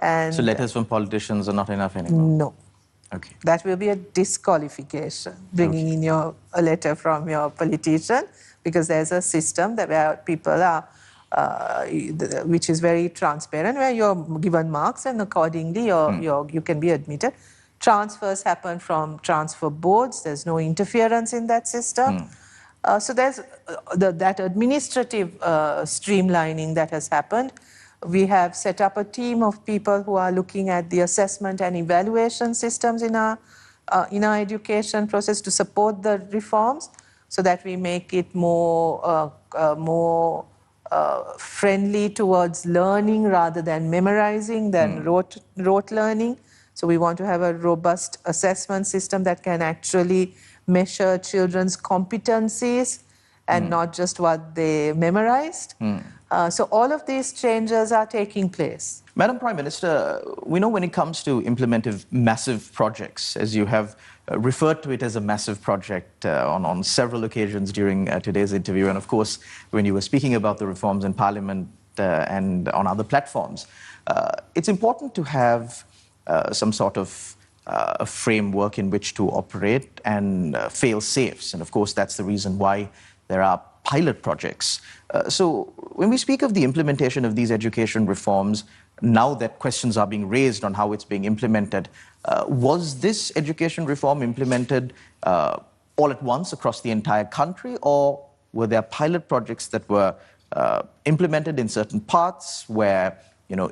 And so letters from politicians are not enough anymore? No. Okay. That will be a disqualification, bringing in a letter from your politician, because there's a system that where people are, which is very transparent, where you're given marks and accordingly you can be admitted. Transfers happen from transfer boards. There's no interference in that system. So there's that administrative streamlining that has happened. We have set up a team of people who are looking at the assessment and evaluation systems in our education process to support the reforms, so that we make it more friendly towards learning rather than memorizing, than rote learning. So we want to have a robust assessment system that can actually measure children's competencies and not just what they memorized. So all of these changes are taking place. Madam Prime Minister, we know when it comes to implementing massive projects, as you have referred to it as a massive project on several occasions during today's interview, and of course, when you were speaking about the reforms in Parliament and on other platforms, it's important to have some sort of a framework in which to operate and fail safes. And of course, that's the reason why there are pilot projects. So when we speak of the implementation of these education reforms, now that questions are being raised on how it's being implemented, was this education reform implemented all at once across the entire country, or were there pilot projects that were implemented in certain parts where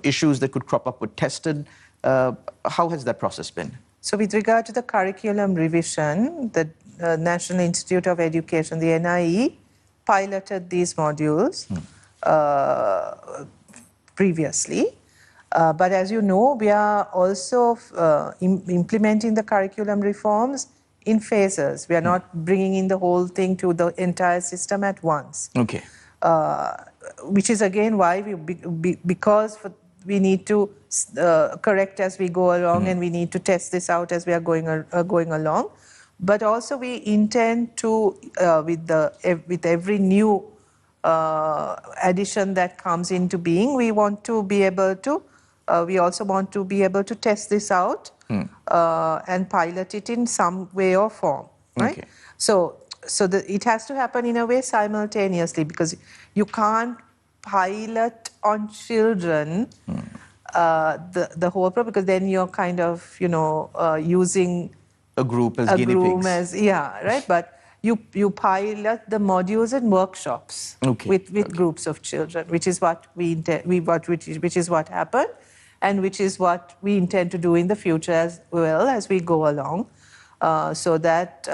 issues that could crop up were tested? How has that process been? So with regard to the curriculum revision, the National Institute of Education, the NIE, piloted these modules previously. But as you know, we are also implementing the curriculum reforms in phases. We are not bringing in the whole thing to the entire system at once. Okay. Which is again why because we need to correct as we go along, and we need to test this out as we are going along. But also we intend to, with every new addition that comes into being, we want to be able to, we also want to be able to test this out and pilot it in some way or form, right? Okay. So it has to happen in a way simultaneously, because you can't pilot on children the whole program, because then you're kind of, using a group as guinea pigs. Right? But you pilot the modules and workshops with groups of children, which is what which is what happened, and which is what we intend to do in the future as well as we go along, so that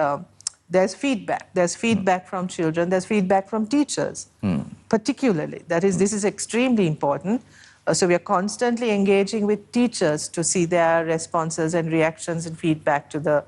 there's feedback. There's feedback from children. There's feedback from teachers, particularly. This is extremely important. So we are constantly engaging with teachers to see their responses and reactions and feedback to the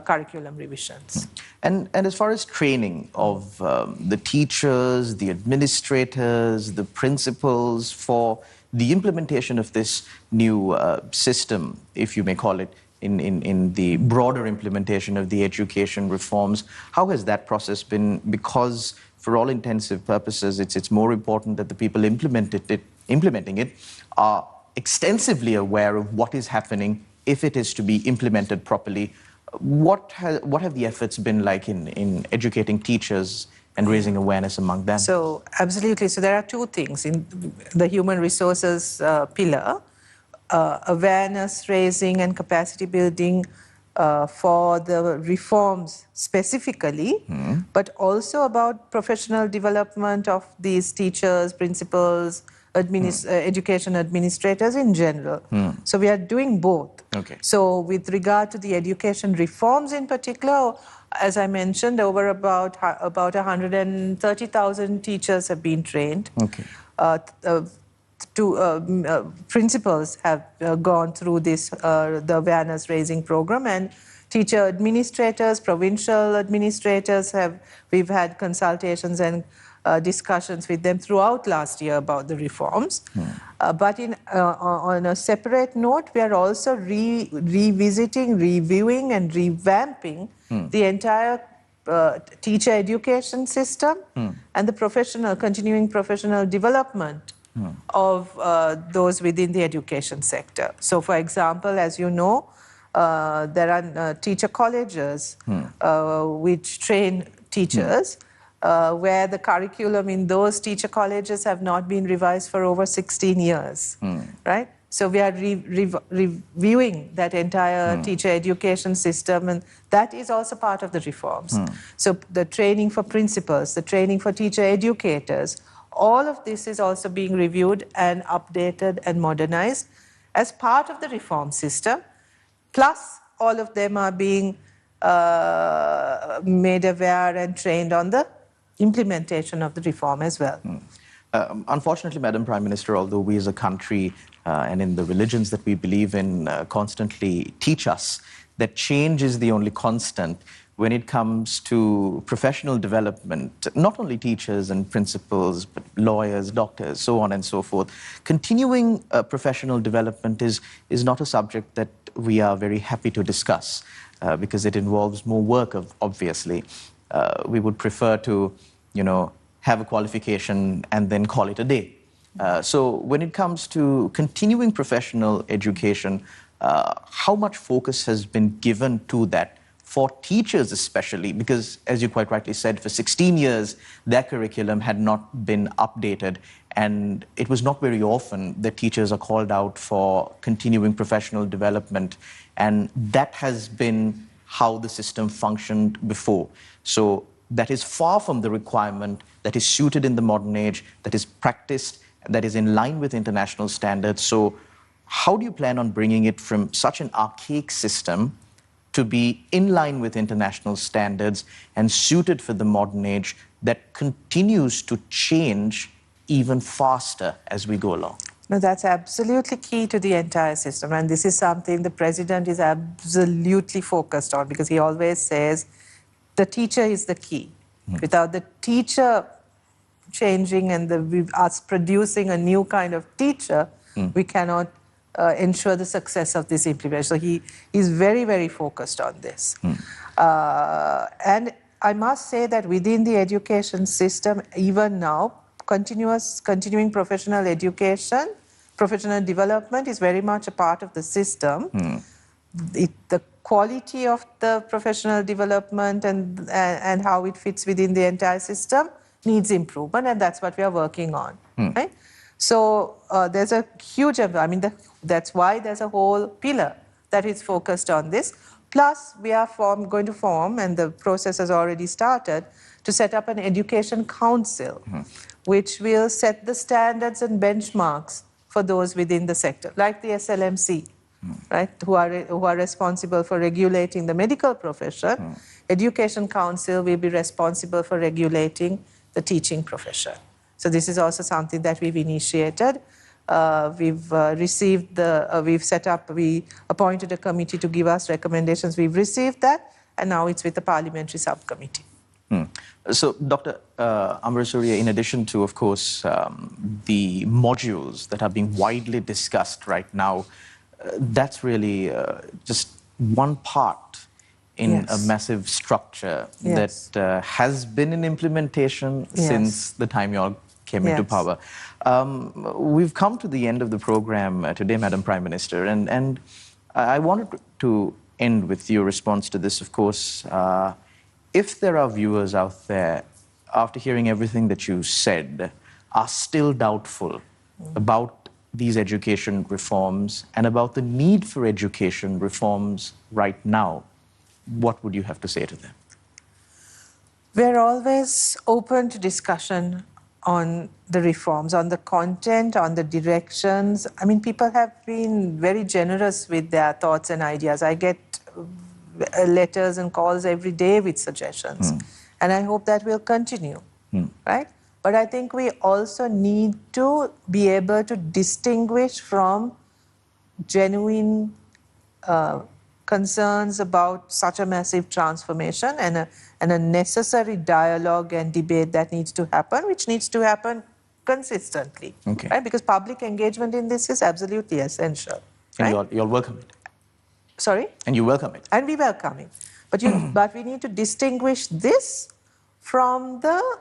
curriculum revisions. And as far as training of the teachers, the administrators, the principals for the implementation of this new system, if you may call it, in the broader implementation of the education reforms, how has that process been? Because for all intensive purposes, it's more important that the people implementing it are extensively aware of what is happening if it is to be implemented properly. What have the efforts been like in educating teachers and raising awareness among them? So absolutely. So there are two things in the human resources pillar: awareness raising and capacity building for the reforms specifically, but also about professional development of these teachers, principals, education administrators in general. So we are doing both. Okay. So with regard to the education reforms in particular, as I mentioned, over about 130,000 teachers have been trained. Okay. Principals have gone through this the awareness raising program, and teacher administrators, provincial administrators we've had consultations and discussions with them throughout last year about the reforms. But on a separate note, we are also revisiting, reviewing and revamping the entire teacher education system and the continuing professional development of those within the education sector. So for example, as you know, there are teacher colleges which train teachers, where the curriculum in those teacher colleges have not been revised for over 16 years, right? So we are reviewing that entire teacher education system, and that is also part of the reforms. So the training for principals, the training for teacher educators, all of this is also being reviewed and updated and modernized as part of the reform system. Plus, all of them are being made aware and trained on the implementation of the reform as well. Unfortunately, Madam Prime Minister, although we as a country and in the religions that we believe in constantly teach us that change is the only constant when it comes to professional development, not only teachers and principals, but lawyers, doctors, so on and so forth. Continuing professional development is not a subject that we are very happy to discuss because it involves more work, obviously. We would prefer to, have a qualification and then call it a day. So when it comes to continuing professional education, how much focus has been given to that for teachers especially? Because as you quite rightly said, for 16 years, their curriculum had not been updated, and it was not very often that teachers are called out for continuing professional development, and that has been how the system functioned before. So that is far from the requirement that is suited in the modern age, that is practiced, that is in line with international standards. So how do you plan on bringing it from such an archaic system to be in line with international standards and suited for the modern age that continues to change even faster as we go along? No, that's absolutely key to the entire system. And this is something the president is absolutely focused on, because he always says the teacher is the key. Without the teacher changing and us producing a new kind of teacher, we cannot ensure the success of this implementation. So he is very, very focused on this. And I must say that within the education system, even now, continuing professional education, professional development is very much a part of the system. The quality of the professional development and how it fits within the entire system needs improvement, and that's what we are working on. Right? So there's a huge, that's why there's a whole pillar that is focused on this. Plus, we are going to form, and the process has already started, to set up an education council, which will set the standards and benchmarks for those within the sector, like the SLMC, right, who are responsible for regulating the medical profession. Education council will be responsible for regulating the teaching profession. So this is also something that we've initiated. We've we appointed a committee to give us recommendations. We've received that, and now it's with the parliamentary subcommittee. So, Dr. Amarasuriya, in addition to, of course, the modules that are being widely discussed right now, that's really just one part in a massive structure that has been in implementation since the time you all came into power. We've come to the end of the program today, Madam Prime Minister, and I wanted to end with your response to this, of course. If there are viewers out there, after hearing everything that you said, are still doubtful about these education reforms and about the need for education reforms right now, what would you have to say to them? We're always open to discussion on the reforms, on the content, on the directions. I mean, people have been very generous with their thoughts and ideas. I get letters and calls every day with suggestions. And I hope that will continue, right? But I think we also need to be able to distinguish from genuine concerns about such a massive transformation and a necessary dialogue and debate that needs to happen, which needs to happen consistently, right? Because public engagement in this is absolutely essential. And right? you'll welcome it. Sorry? And you welcome it. And we welcome it. But we need to distinguish this from the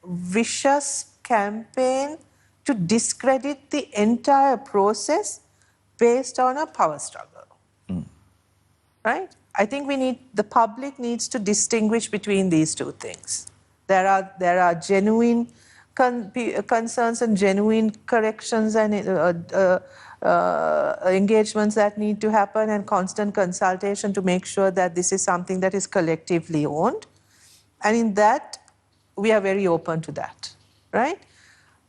vicious campaign to discredit the entire process based on a power struggle. Right? I think the public needs to distinguish between these two things. There are genuine concerns and genuine corrections and engagements that need to happen, and constant consultation to make sure that this is something that is collectively owned. And in that, we are very open to that, right?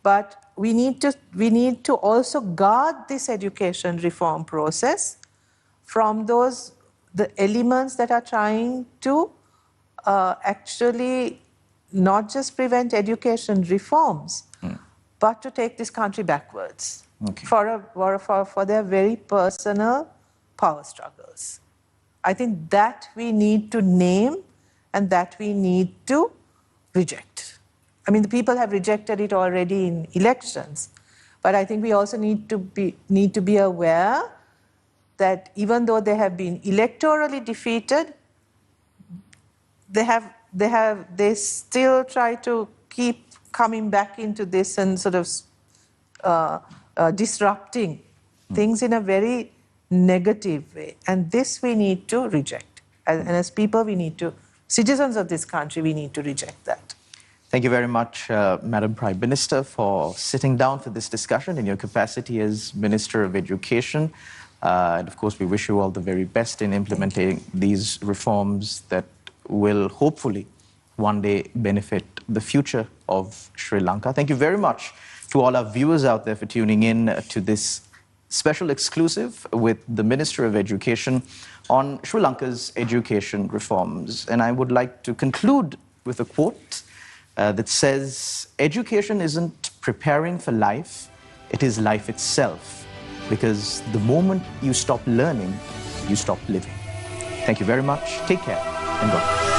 But we need to also guard this education reform process from the elements that are trying to actually not just prevent education reforms, but to take this country backwards Okay. for their very personal power struggles. I think that we need to name and that we need to reject. I mean, the people have rejected it already in elections, but I think we also need to be aware that even though they have been electorally defeated, they still try to keep coming back into this and sort of disrupting things in a very negative way. And this we need to reject. And as people, citizens of this country, we need to reject that. Thank you very much, Madam Prime Minister, for sitting down for this discussion in your capacity as Minister of Education. And of course, we wish you all the very best in implementing these reforms that will hopefully one day benefit the future of Sri Lanka. Thank you very much to all our viewers out there for tuning in to this special exclusive with the Minister of Education on Sri Lanka's education reforms. And I would like to conclude with a quote that says, "Education isn't preparing for life, it is life itself. Because the moment you stop learning, you stop living." Thank you very much. Take care and God bless.